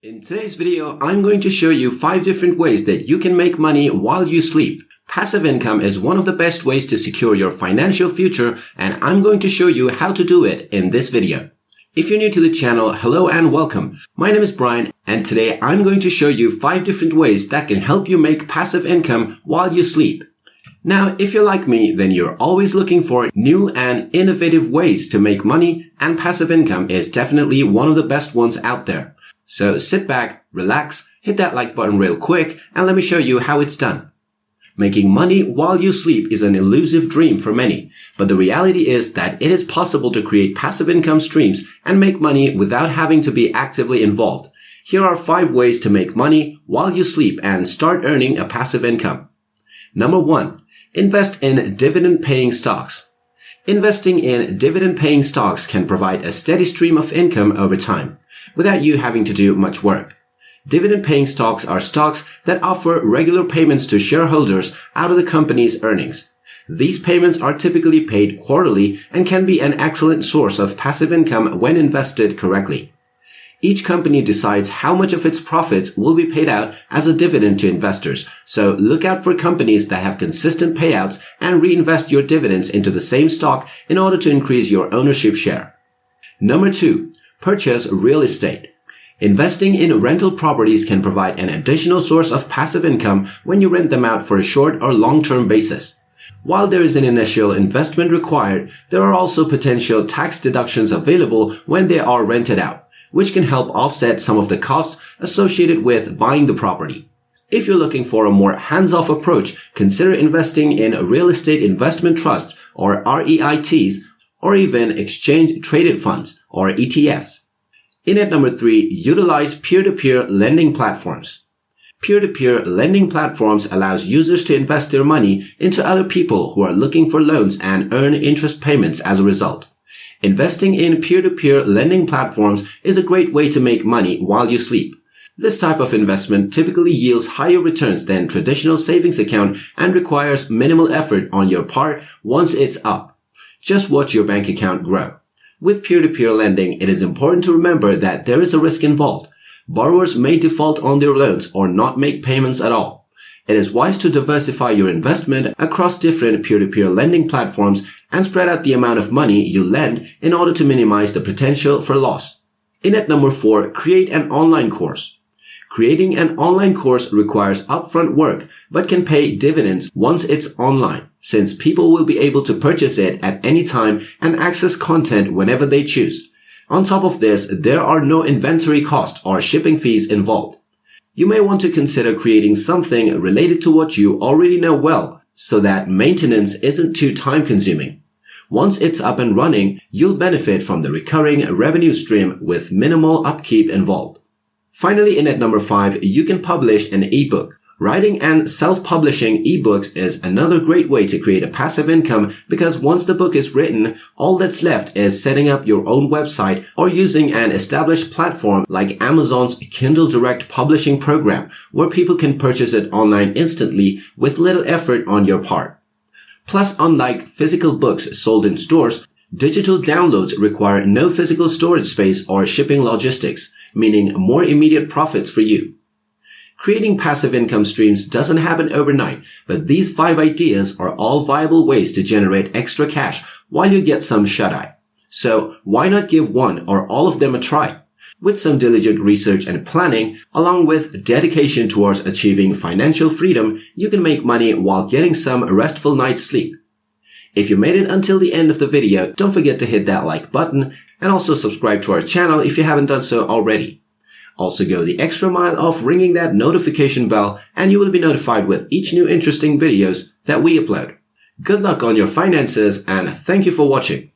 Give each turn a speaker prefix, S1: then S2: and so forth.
S1: In today's video, I'm going to show you 5 different ways that you can make money while you sleep. Passive income is one of the best ways to secure your financial future, and I'm going to show you how to do it in this video. If you're new to the channel, hello and welcome. My name is Brian, and today I'm going to show you 5 different ways that can help you make passive income while you sleep. Now, if you're like me, then you're always looking for new and innovative ways to make money, and passive income is definitely one of the best ones out there. So sit back, relax, hit that like button real quick, and let me show you how it's done. Making money while you sleep is an elusive dream for many, but the reality is that it is possible to create passive income streams and make money without having to be actively involved. Here are 5 ways to make money while you sleep and start earning a passive income. Number 1. Invest in dividend-paying stocks. Investing in dividend-paying stocks can provide a steady stream of income over time, without you having to do much work. Dividend-paying stocks are stocks that offer regular payments to shareholders out of the company's earnings. These payments are typically paid quarterly and can be an excellent source of passive income when invested correctly. Each company decides how much of its profits will be paid out as a dividend to investors, so look out for companies that have consistent payouts and reinvest your dividends into the same stock in order to increase your ownership share. Number 2. Purchase real estate. Investing in rental properties can provide an additional source of passive income when you rent them out for a short or long-term basis. While there is an initial investment required, there are also potential tax deductions available when they are rented out, which can help offset some of the costs associated with buying the property. If you're looking for a more hands-off approach, consider investing in real estate investment trusts or REITs, or even exchange-traded funds or ETFs. In at number 3, utilize peer-to-peer lending platforms. Peer-to-peer lending platforms allows users to invest their money into other people who are looking for loans and earn interest payments as a result. Investing in peer-to-peer lending platforms is a great way to make money while you sleep. This type of investment typically yields higher returns than traditional savings account and requires minimal effort on your part once it's up. Just watch your bank account grow. With peer-to-peer lending, it is important to remember that there is a risk involved. Borrowers may default on their loans or not make payments at all. It is wise to diversify your investment across different peer-to-peer lending platforms and spread out the amount of money you lend in order to minimize the potential for loss. In at number 4, create an online course. Creating an online course requires upfront work, but can pay dividends once it's online, since people will be able to purchase it at any time and access content whenever they choose. On top of this, there are no inventory costs or shipping fees involved. You may want to consider creating something related to what you already know well, so that maintenance isn't too time-consuming. Once it's up and running, you'll benefit from the recurring revenue stream with minimal upkeep involved. Finally, in at number 5, you can publish an ebook. Writing and self-publishing ebooks is another great way to create a passive income because once the book is written, all that's left is setting up your own website or using an established platform like Amazon's Kindle Direct publishing program, where people can purchase it online instantly with little effort on your part. Plus, unlike physical books sold in stores, digital downloads require no physical storage space or shipping logistics, meaning more immediate profits for you. Creating passive income streams doesn't happen overnight, but these 5 ideas are all viable ways to generate extra cash while you get some shut-eye. So why not give one or all of them a try? With some diligent research and planning, along with dedication towards achieving financial freedom, you can make money while getting some restful night's sleep. If you made it until the end of the video, don't forget to hit that like button and also subscribe to our channel if you haven't done so already. Also go the extra mile of ringing that notification bell and you will be notified with each new interesting videos that we upload. Good luck on your finances and thank you for watching.